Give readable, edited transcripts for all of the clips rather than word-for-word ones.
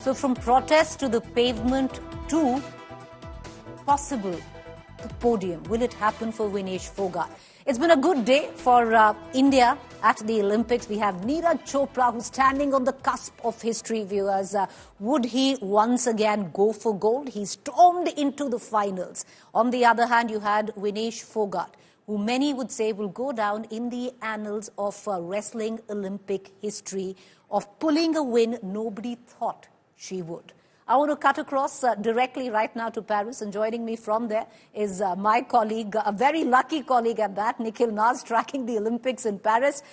So from protest to the pavement to possible the podium. Will it happen for Vinesh Fogart? It's been a good day for India at the Olympics. We have Neeraj Chopra who's standing on the cusp of history, viewers. Would he once again go for gold? He stormed into the finals. On the other hand, you had Vinesh Fogart, who many would say will go down in the annals of wrestling Olympic history, of pulling a win nobody thought she would. I want to cut across directly right now to Paris, and joining me from there is my colleague, a very lucky colleague at that, Nikhil Naz, tracking the Olympics in Paris.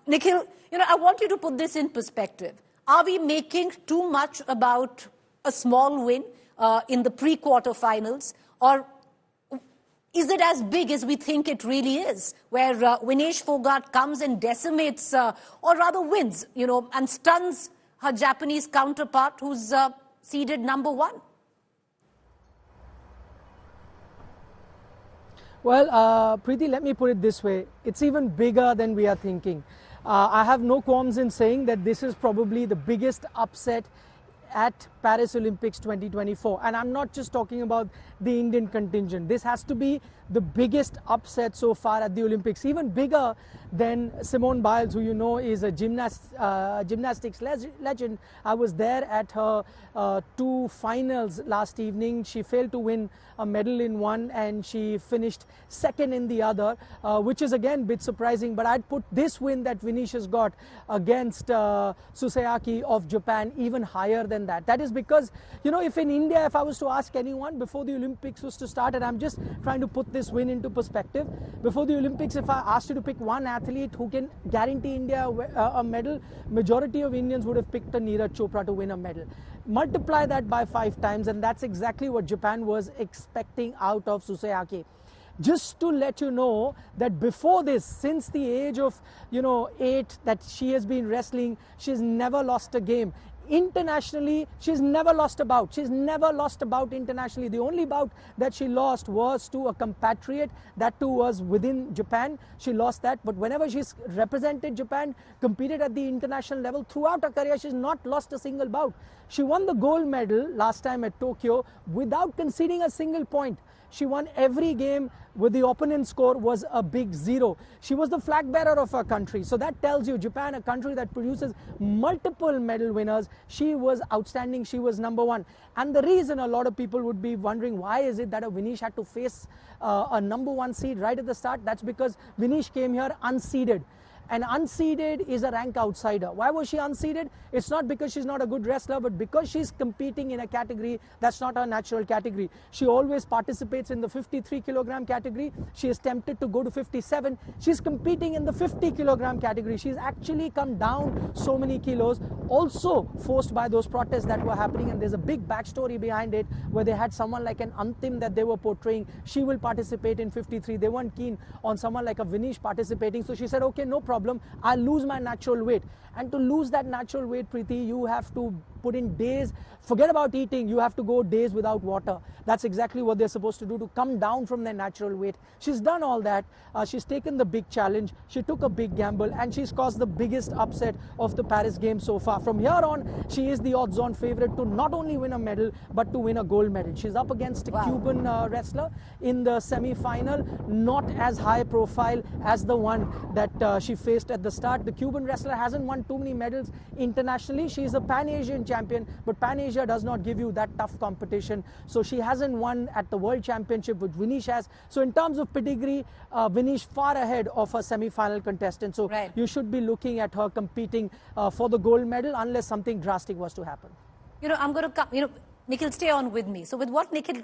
Nikhil, I want you to put this in perspective. Are we making too much about a small win in the pre-quarterfinals, or is it as big as we think it really is, where Vinesh Fogart comes and decimates, or rather wins, and stuns her Japanese counterpart, who's seeded number one? Well, Preeti, let me put it this way. It's even bigger than we are thinking. I have no qualms in saying that this is probably the biggest upset at Paris Olympics 2024. And I'm not just talking about the Indian contingent. This has to be the biggest upset so far at the Olympics, even bigger than Simone Biles, who you know is a gymnastics legend. I was there at her two finals last evening. She failed to win a medal in one and she finished second in the other, which is again a bit surprising. But I'd put this win that Vinesh has got against Susaaki of Japan even higher than that. That is because, if in India, if I was to ask anyone before the Olympics was to start, and I'm just trying to put this win into perspective, before the Olympics, if I asked you to pick one athlete who can guarantee India a medal, majority of Indians would have picked a Neeraj Chopra to win a medal. Multiply that by 5 times, and that's exactly what Japan was expecting out of Susaaki. Just to let you know that before this, since the age of 8 that she has been wrestling, she's never lost a game. Internationally, she's never lost a bout. She's never lost a bout internationally. The only bout that she lost was to a compatriot. That too was within Japan. She lost that. But whenever she's represented Japan, competed at the international level, throughout her career, she's not lost a single bout. She won the gold medal last time at Tokyo without conceding a single point. She won every game with the opponent score was a big 0. She was the flag bearer of her country. So that tells you Japan, a country that produces multiple medal winners, she was outstanding. She was number one. And the reason a lot of people would be wondering why is it that a Vinesh had to face a number one seed right at the start, that's because Vinesh came here unseeded. And unseeded is a rank outsider. Why was she unseeded? It's not because she's not a good wrestler, but because she's competing in a category that's not her natural category. She always participates in the 53 kilogram category. She is tempted to go to 57. She's competing in the 50 kilogram category. She's actually come down so many kilos, also forced by those protests that were happening. And there's a big backstory behind it, where they had someone like an Antim that they were portraying. She will participate in 53. They weren't keen on someone like a Vinesh participating. So she said, okay, no problem. I'll lose my natural weight. And to lose that natural weight, Preeti, you have to put in days, forget about eating, you have to go days without water. That's exactly what they're supposed to do to come down from their natural weight. She's done all that. She's taken the big challenge. She took a big gamble, and she's caused the biggest upset of the Paris Games so far. From here on, she is the odds-on favorite to not only win a medal, but to win a gold medal. She's up against a Cuban wrestler in the semi-final, not as high profile as the one that she faced at the start. The Cuban wrestler hasn't won too many medals internationally. She's a Pan-Asian champion, but Pan-Asia does not give you that tough competition. So she hasn't won at the World Championship, which Vinesh has. So in terms of pedigree, Vinesh far ahead of her semi-final contestant. So you should be looking at her competing for the gold medal unless something drastic was to happen. I'm going to come, Nikhil, stay on with me. So with what Nikhil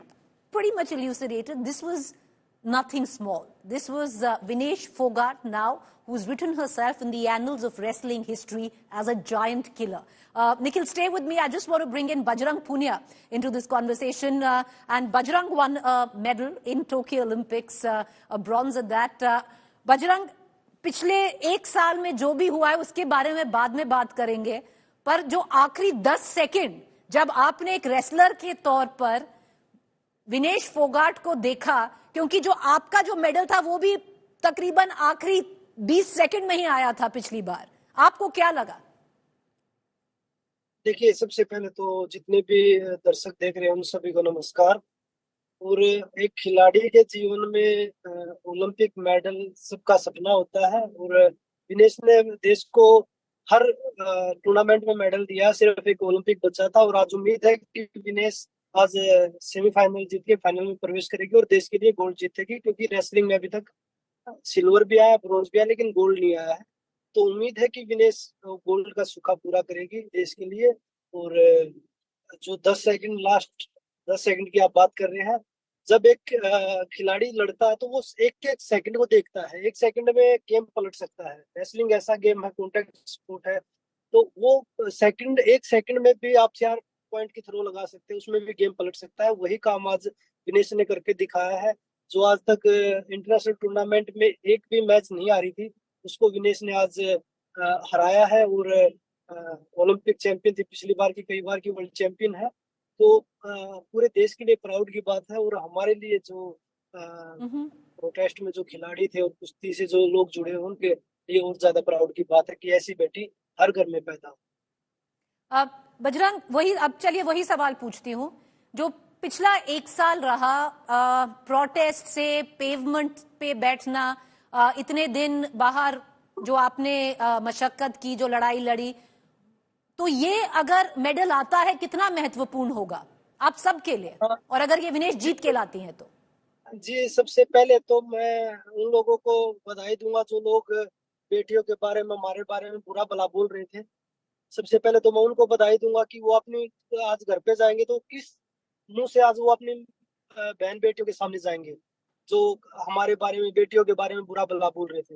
pretty much elucidated, this was nothing small. This was Vinesh Fogart now, who's written herself in the annals of wrestling history as a giant killer. Nikhil, stay with me. I just want to bring in Bajrang Punia into this conversation. And Bajrang won a medal in Tokyo Olympics, a bronze at that. Bajrang, पिछले 1 साल में जो भी हुआ है उसके बारे में बाद में बात करेंगे, पर जो आखिरी 10 सेकंड जब आपने एक रेसलर के तौर पर विनेश फोगाट को देखा, क्योंकि जो आपका जो मेडल था वो भी तकरीबन आखिरी 20 सेकंड में ही आया था पिछली बार, आपको क्या लगा? देखिए, सबसे पहले तो जितने भी दर्शक देख रहे हैं उन सभी को नमस्कार। और एक खिलाड़ी के जीवन में ओलंपिक मेडल सबका सपना होता है, और विनेश ने देश को हर टूर्नामेंट में मेडल दिया, सिर्फ एक ओलंपिक बचा था। और आज उम्मीद है कि विनेश आज सेमीफाइनल जीत के फाइनल में प्रवेश करेगी और देश के लिए गोल्ड जीतेगी, क्योंकि रेसलिंग में अभी तक सिल्वर भी आया, ब्रॉन्ज भी आया, लेकिन गोल्ड नहीं आया है। तो उम्मीद है कि विनेश गोल्ड का सुखा पूरा करेगी देश के लिए। और जो 10 सेकंड, लास्ट 10 सेकंड की आप बात कर रहे हैं, जब एक खिलाड़ी लड़ता है तो वो एक एक सेकंड को देखता है। 1 सेकंड में गेम पलट सकता है। रेसलिंग ऐसा गेम है, कॉन्टेक्ट स्पोर्ट है, तो वो सेकंड, 1 सेकंड में भी आप 4 पॉइंट की थ्रो लगा सकते हैं, उसमें भी गेम पलट सकता है। वही काम आज विनेश ने करके दिखाया है। जो आज तक इंटरनेशनल टूर्नामेंट में एक भी मैच नहीं हारी थी, उसको विनेश ने आज हराया है। और ओलंपिक चैंपियन थी पिछली बार की, कई बार की वर्ल्ड चैंपियन है। तो पूरे देश के लिए प्राउड की बात है। और हमारे लिए जो प्रोटेस्ट में जो खिलाड़ी थे और कुश्ती से जो लोग जुड़े हैं, उनके लिए और ज्यादा प्राउड की बात है कि ऐसी बेटी हर घर में पैदा हो। अब बजरंग, अब चलिए वही सवाल पूछती हूँ जो पिछला 1 साल रहा, प्रोटेस्ट से, पेवमेंट पे बैठना, इतने दिन बाहर जो आपने मशक्कत की, जो लड़ाई लड़ी, तो ये अगर मेडल आता है कितना महत्वपूर्ण होगा आप सबके लिए, और अगर ये विनेश जीत के लाती हैं तो? जी, सबसे पहले तो मैं उन लोगों को बधाई दूंगा जो लोग बेटियों के बारे में, हमारे बारे में बुरा भला बोल रहे थे। सबसे पहले तो मैं उनको बधाई दूंगा कि वो अपनी आज घर पे जाएंगे तो किस मुंह से आज वो अपनी बहन बेटियों के सामने जाएंगे जो हमारे बारे में, बेटियों के बारे में बुरा भला बोल रहे थे।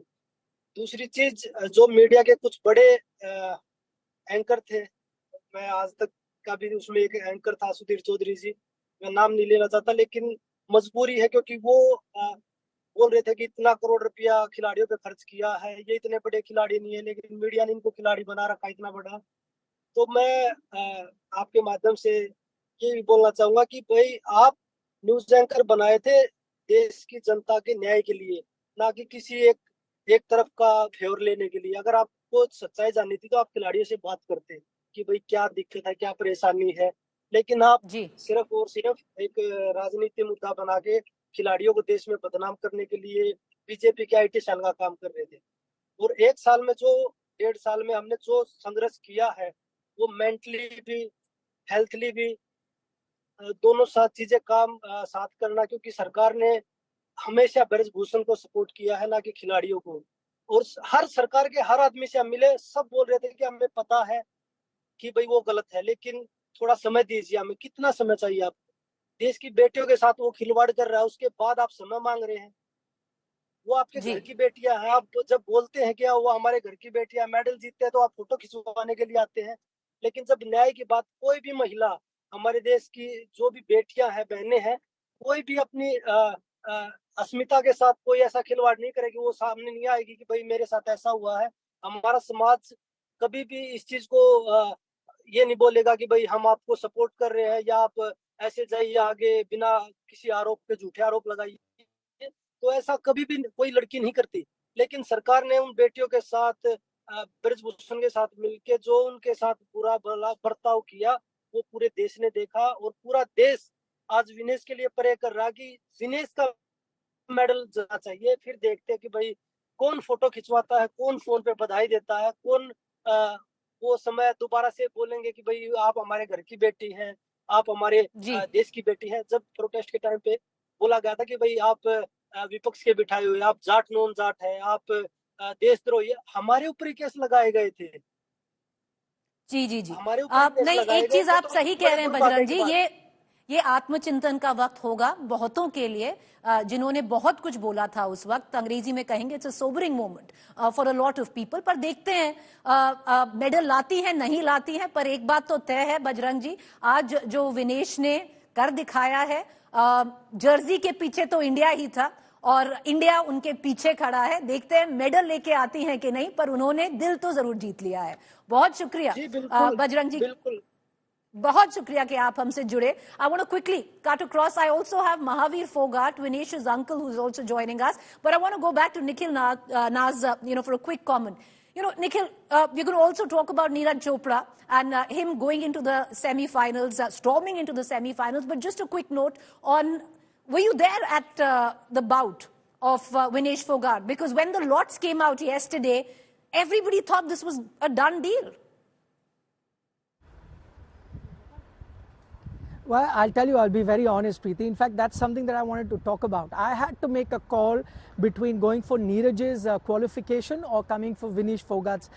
दूसरी चीज, जो मीडिया के कुछ बड़े एंकर थे, मैं आज तक का भी उसमें एक एंकर था सुधीर चौधरी जी, मैं नाम नहीं लेना चाहता, लेकिन मजबूरी है क्योंकि वो बोल रहे थे कि इतना करोड़ रुपया खिलाड़ियों पे खर्च किया है, ये इतने बड़े खिलाड़ी नहीं है, लेकिन मीडिया ने इनको खिलाड़ी बना रखा इतना बड़ा। तो मैं आपके माध्यम से ये भी बोलना चाहूंगा कि भाई, आप न्यूज एंकर बनाए थे देश की जनता के न्याय के लिए, ना कि किसी एक तरफ का फेवर लेने के लिए। अगर आपको सच्चाई जाननी थी तो आप खिलाड़ियों से बात करते कि भाई क्या दिक्कत है, क्या परेशानी है। लेकिन आप जी सिर्फ और सिर्फ एक राजनीति मुद्दा बना के खिलाड़ियों को देश में बदनाम करने के लिए बीजेपी के IT सेल का काम कर रहे थे। और 1 साल में जो, 1.5 साल में हमने जो संघर्ष किया है, वो मेंटली भी, हेल्थली भी, दोनों साथ चीजें काम साथ करना, क्योंकि सरकार ने हमेशा ब्रजभूषण को सपोर्ट किया है, ना कि खिलाड़ियों को। और हर सरकार के हर आदमी से हम मिले, सब बोल रहे थे कि हमें पता है कि भाई वो गलत है, लेकिन थोड़ा समय दीजिए हमें। कितना समय चाहिए आपको? देश की बेटियों के साथ वो खिलवाड़ कर रहा है, उसके बाद आप समय मांग रहे हैं। वो आपके जी घर की बेटियां हैं। आप जब बोलते हैं कि वो हमारे घर की बेटियां, मेडल जीतते हैं तो आप फोटो खिंचवाने के लिए आते हैं। लेकिन जब न्याय की बात, कोई भी महिला, हमारे देश की जो भी बेटियां हैं, बहनें हैं, कोई भी अपनी अस्मिता के साथ कोई ऐसा खिलवाड़ नहीं करेगी, वो सामने नहीं आएगी कि भाई मेरे साथ ऐसा हुआ है। हमारा समाज कभी भी इस चीज को ये नहीं बोलेगा कि भाई हम आपको सपोर्ट कर रहे हैं या आप ऐसे जाइए आगे बिना किसी आरोप के, झूठे आरोप लगाइए। तो ऐसा कभी भी कोई लड़की नहीं करती। लेकिन सरकार ने उन बेटियों के साथ, ब्रजभूषण के साथ मिलके जो उनके साथ बुरा भला बर्ताव किया, वो पूरे देश ने देखा। और पूरा देश आज विनेश के लिए प्रे कर रहा कि विनेश का मेडल जाना चाहिए। फिर देखते हैं कि भाई कौन फोटो खिंचवाता है, कौन फोन पे बधाई देता है, कौन वो समय दोबारा से बोलेंगे कि भाई आप हमारे घर की बेटी हैं, आप हमारे जी देश की बेटी हैं। जब प्रोटेस्ट के टाइम पे बोला गया था कि भाई आप विपक्ष के बिठाए हुए, आप जाट नॉन जाट है, आप देशद्रोही, हमारे ऊपर ही केस लगाए गए थे। जी जी जी हमारे ऊपर ही केस नहीं, लगाए एक गए चीज थे, आप तो सही कह बड़े रहे हैं दुर्भाग्य बजरंग की जी, बात। ये आत्मचिंतन का वक्त होगा बहुतों के लिए, जिन्होंने बहुत कुछ बोला था उस वक्त। अंग्रेजी में कहेंगे it's a sobering moment for a lot of people. पर देखते हैं मेडल लाती है नहीं लाती है। पर एक बात तो तय है बजरंग जी, आज जो विनेश ने कर दिखाया है, जर्सी के पीछे तो इंडिया ही था और इंडिया उनके पीछे खड़ा है। देखते हैं मेडल लेके आती हैं कि नहीं, पर उन्होंने दिल तो जरूर जीत लिया है। बहुत शुक्रिया जी बिल्कुल, बजरंग जी, बिल्कुल। बहुत शुक्रिया कि आप हमसे जुड़े। I want to quickly cut across. I also have Mahavir Fogart, Vinesh's uncle, who's also joining us. But I want to go back to Nikhil Naz, for a quick comment. Nikhil, we're going to also talk about Neeraj Chopra and him going into the semi-finals, storming into the semi-finals. But just a quick note on, were you there at the bout of Vinesh Fogart? Because when the lots came out yesterday, everybody thought this was a done deal. Well, I'll tell you, I'll be very honest, Preeti. In fact, that's something that I wanted to talk about. I had to make a call between going for Neeraj's qualification or coming for Vinesh Fogart's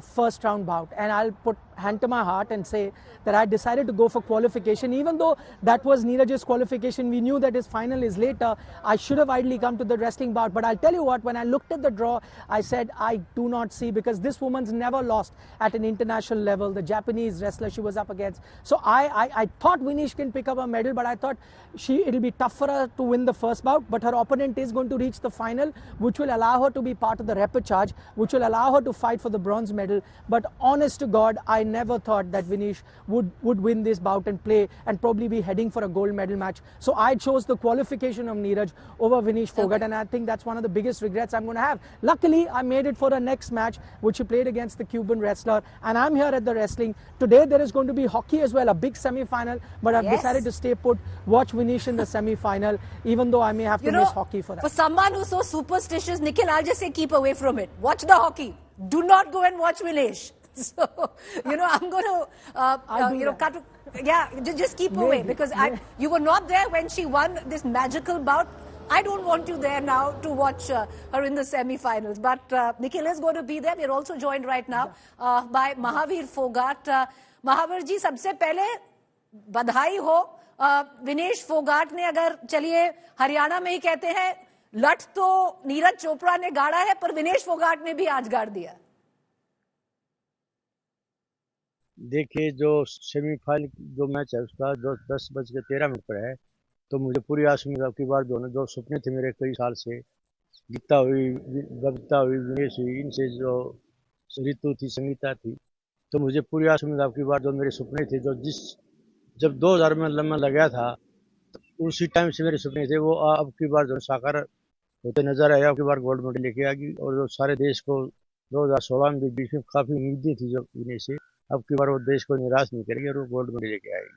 first round bout. And I'll put hand to my heart and say that I decided to go for qualification. Even though that was Neeraj's qualification, we knew that his final is later. I should have ideally come to the wrestling bout. But I'll tell you what, when I looked at the draw, I said, I do not see, because this woman's never lost at an international level, the Japanese wrestler she was up against. So I thought Vinesh can pick up a medal, but I thought it'll be tough for her to win the first bout. But her opponent is going to reach the final, which will allow her to be part of the repechage, which will allow her to fight for the bronze medal. But honest to God, I never thought that Vinesh would win this bout and play and probably be heading for a gold medal match. So I chose the qualification of Neeraj over Vinesh Fogart, and I think that's one of the biggest regrets I'm going to have. Luckily, I made it for the next match, which he played against the Cuban wrestler, and I'm here at the wrestling. Today there is going to be hockey as well, a big semi-final, but I've decided to stay put, watch Vinesh in the semi-final, even though I may have to miss hockey for that. For someone who's so superstitious, Nikhil, I'll just say keep away from it. Watch the hockey. Do not go and watch Vinesh. So, I'm going to, cut. Yeah, just keep away, because you were not there when she won this magical bout. I don't want you there now to watch her in the semi-finals. But Nikhil is going to be there. We're also joined right now by Mahavir Fogart. Mahavir ji, सबसे पहले बधाई हो. विनेश फोगाट ने, अगर चलिए हरियाणा में ही कहते हैं, लठ तो नीरज चोपड़ा ने गाड़ा है, पर विनेश फोगाट ने भी आज गाड़ दिया. देखिए, जो सेमीफाइनल जो मैच है उसका जो 10:13 पर है, तो मुझे पूरी आस उम्मीद अब की बार जो सपने थे मेरे कई साल से, गीता हुई, बबीता हुई, विनेश हुई, इनसे जो ऋतु थी, संगीता थी, तो मुझे पूरी आस उम्मीद अब की बार जो मेरे सपने थे, जब 2000 में लम्हा लगा था, तो उसी टाइम से मेरे सपने थे, वो अब की बार जो साकार होते नजर आए. अब की बार गोल्ड मेडल लेके आ गई, और जो सारे देश को 2016 में बीच में काफी उम्मीदें थी जो विनेश से, अब की बार वो देश को निराश नहीं करेगी और वो गोल्ड मेडल लेके आएगी.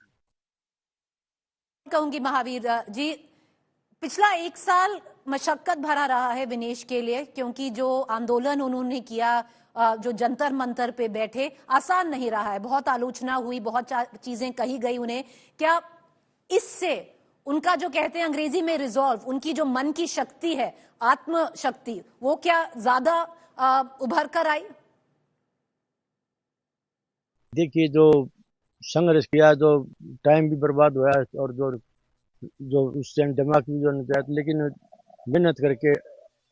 कहूंगी महावीर जी, पिछला एक साल मशक्कत भरा रहा है विनेश के लिए, क्योंकि जो आंदोलन उन्होंने किया, जो जंतर मंतर पे बैठे, आसान नहीं रहा है. बहुत आलोचना हुई, बहुत चीजें कही गई उन्हें. क्या इससे उनका जो कहते हैं अंग्रेजी में रिजॉल्व, उनकी जो मन की शक्ति है, आत्म शक्ति, वो क्या ज्यादा उभर कर आई? देखिए, जो संघर्ष किया, जो टाइम भी बर्बाद हुआ, और जो उस टाइम दिमाग भी जो निकला, लेकिन मेहनत करके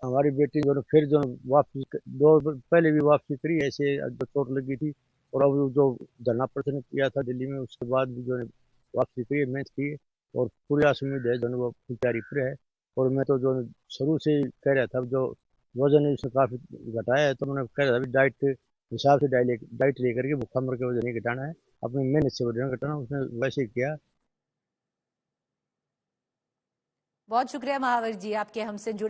हमारी बेटी जो फिर जो वापसी, पहले भी वापसी करी ऐसे, जो चोट लगी थी, और अब जो धरना प्रदर्शन किया था दिल्ली में, उसके बाद भी जो वापसी करी, मेहनत की, और पूरी आस उम्मीद है जो वो तैयारी पर है. और मैं तो जो शुरू से कह रहा था, जो वजन इसने काफी घटाया है, तो मैंने कह रहा था डाइट हिसाब से डाइट लेकर के भूखा मर के वजन नहीं घटाना है, अपनी मेहनत से वजन घटाना. उसने वैसे ही किया. बहुत शुक्रिया महावीर जी, आपके हमसे जुड़े